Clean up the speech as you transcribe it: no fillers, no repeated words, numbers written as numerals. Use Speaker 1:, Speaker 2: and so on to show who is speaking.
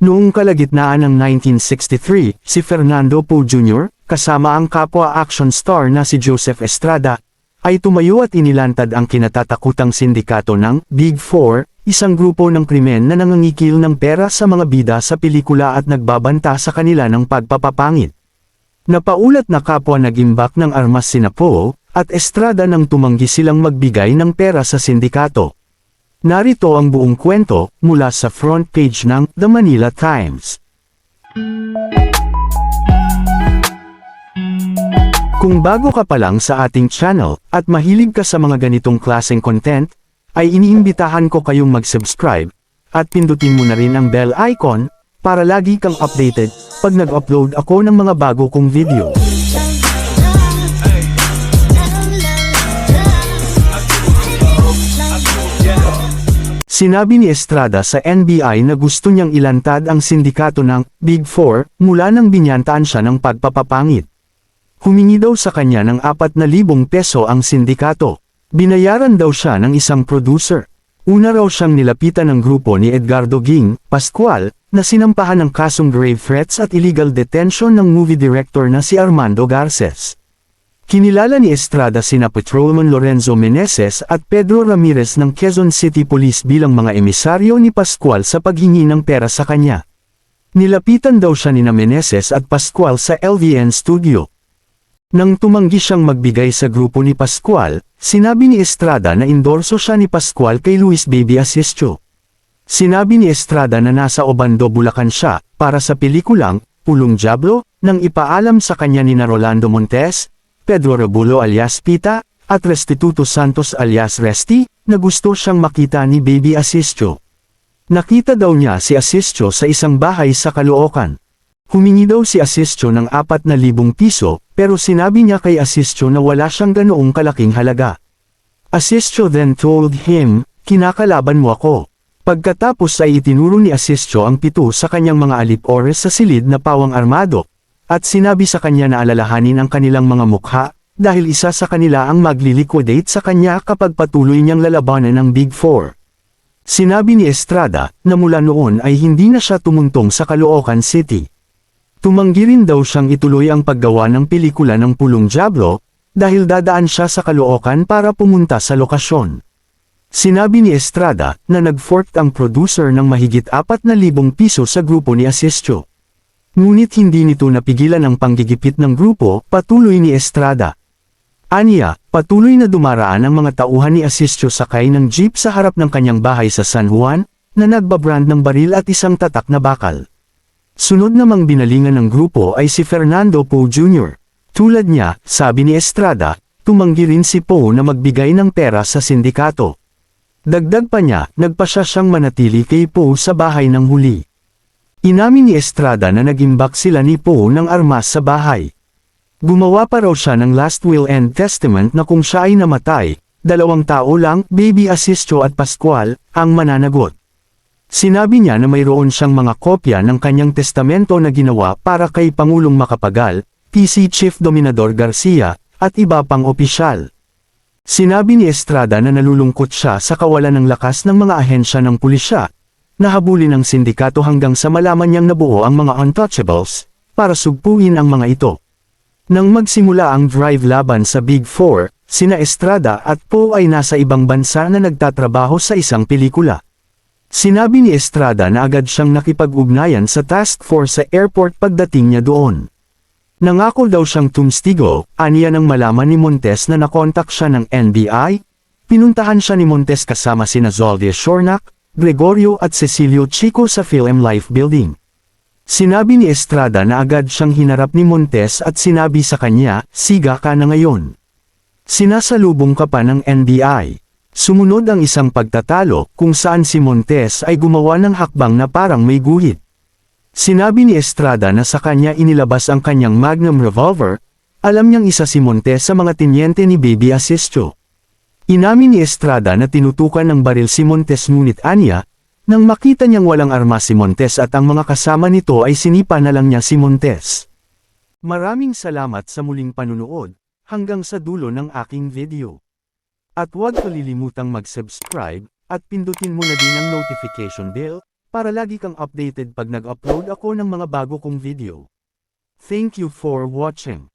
Speaker 1: Noong kalagitnaan ng 1963, si Fernando Poe Jr., kasama ang kapwa action star na si Joseph Estrada, ay tumayo at inilantad ang kinatatakutang sindikato ng Big Four, isang grupo ng krimen na nangangikil ng pera sa mga bida sa pelikula at nagbabanta sa kanila ng pagpapapangit. Napaulat na kapwa nag-imbak ng armas sina Poe at Estrada nang tumanggi silang magbigay ng pera sa sindikato. Narito ang buong kwento mula sa front page ng The Manila Times. Kung bago ka pa lang sa ating channel at mahilig ka sa mga ganitong klaseng content, ay iniimbitahan ko kayong mag-subscribe at pindutin mo na rin ang bell icon para lagi kang updated pag nag-upload ako ng mga bago kong video. Sinabi ni Estrada sa NBI na gusto niyang ilantad ang sindikato ng Big Four mula nang binyantaan siya ng pagpapapangit. Humingi daw sa kanya ng 4,000 peso ang sindikato. Binayaran daw siya ng isang producer. Una raw siyang nilapitan ng grupo ni Edgardo Ging Pascual na sinampahan ng kasong grave threats at illegal detention ng movie director na si Armando Garces. Kinilala ni Estrada sina Patrolman Lorenzo Meneses at Pedro Ramirez ng Quezon City Police bilang mga emisaryo ni Pascual sa paghingi ng pera sa kanya. Nilapitan daw siya nina Meneses at Pascual sa LVN Studio. Nang tumanggi siyang magbigay sa grupo ni Pascual, sinabi ni Estrada na endorso siya ni Pascual kay Luis Baby Asistio. Sinabi ni Estrada na nasa Obando, Bulacan siya para sa pelikulang Pulong Diablo nang ipaalam sa kanya nina Rolando Montes, Pedro Rebulo alias Pita, at Restituto Santos alias Resti, na gusto siyang makita ni Baby Asistio. Nakita daw niya si Asistio sa isang bahay sa Caloocan. Humingi daw si Asistio ng 4,000 piso, pero sinabi niya kay Asistio na wala siyang ganoong kalaking halaga. Asistio then told him, "Kinakalaban mo ako." Pagkatapos ay itinuro ni Asistio ang 7 sa kanyang mga alip-ores sa silid na pawang armado, at sinabi sa kanya na alalahanin ang kanilang mga mukha, dahil isa sa kanila ang magli-liquidate sa kanya kapag patuloy niyang lalabanan ng Big Four. Sinabi ni Estrada, na mula noon ay hindi na siya tumuntong sa Caloocan City. Tumanggi rin daw siyang ituloy ang paggawa ng pelikula ng Pulong Diablo, dahil dadaan siya sa Caloocan para pumunta sa lokasyon. Sinabi ni Estrada, na nag-fork ang producer ng mahigit 4,000 piso sa grupo ni Asistio. Ngunit hindi nito napigilan ang panggigipit ng grupo, patuloy ni Estrada. Aniya, patuloy na dumaraan ang mga tauhan ni Asistio sakay ng jeep sa harap ng kanyang bahay sa San Juan, na nagbabrand ng baril at isang tatak na bakal. Sunod namang binalingan ng grupo ay si Fernando Poe Jr. Tulad niya, sabi ni Estrada, tumanggi rin si Poe na magbigay ng pera sa sindikato. Dagdag pa niya, nagpasya siyang manatili kay Poe sa bahay ng huli. Inamin ni Estrada na nag-imbak sila ni Poe ng armas sa bahay. Gumawa pa raw siya ng last will and testament na kung siya ay namatay, 2 tao lang, Baby Asistio at Pascual, ang mananagot. Sinabi niya na mayroon siyang mga kopya ng kanyang testamento na ginawa para kay Pangulong Macapagal, PC Chief Dominador Garcia, at iba pang opisyal. Sinabi ni Estrada na nalulungkot siya sa kawalan ng lakas ng mga ahensya ng pulisya, nahabulin ng sindikato hanggang sa malaman niyang nabuo ang mga untouchables, para sugpuin ang mga ito. Nang magsimula ang drive laban sa Big Four, sina Estrada at Poe ay nasa ibang bansa na nagtatrabaho sa isang pelikula. Sinabi ni Estrada na agad siyang nakipag-ugnayan sa task force sa airport pagdating niya doon. Nangako daw siyang tumstigo, aniya nang malaman ni Montes na nakontak siya ng NBI, pinuntahan siya ni Montes kasama sina Zoldia Shornac, Gregorio at Cecilio Chico sa Film Life Building. Sinabi ni Estrada na agad siyang hinarap ni Montes at sinabi sa kanya, "Siga ka na ngayon. Sinasalubong ka pa ng NBI." Sumunod ang isang pagtatalo kung saan si Montes ay gumawa ng hakbang na parang may guhit. Sinabi ni Estrada na sa kanya inilabas ang kanyang Magnum revolver, alam niyang isa si Montes sa mga tinyente ni Baby Asistio. Inamin ni Estrada na tinutukan ng baril si Montes ngunit aniya, nang makita niyang walang armas si Montes at ang mga kasama nito ay sinipa na lang niya si Montes. Maraming salamat sa muling panunood, hanggang sa dulo ng aking video. At huwag kalilimutang mag-subscribe, at pindutin mo na din ang notification bell, para lagi kang updated pag nag-upload ako ng mga bago kong video. Thank you for watching.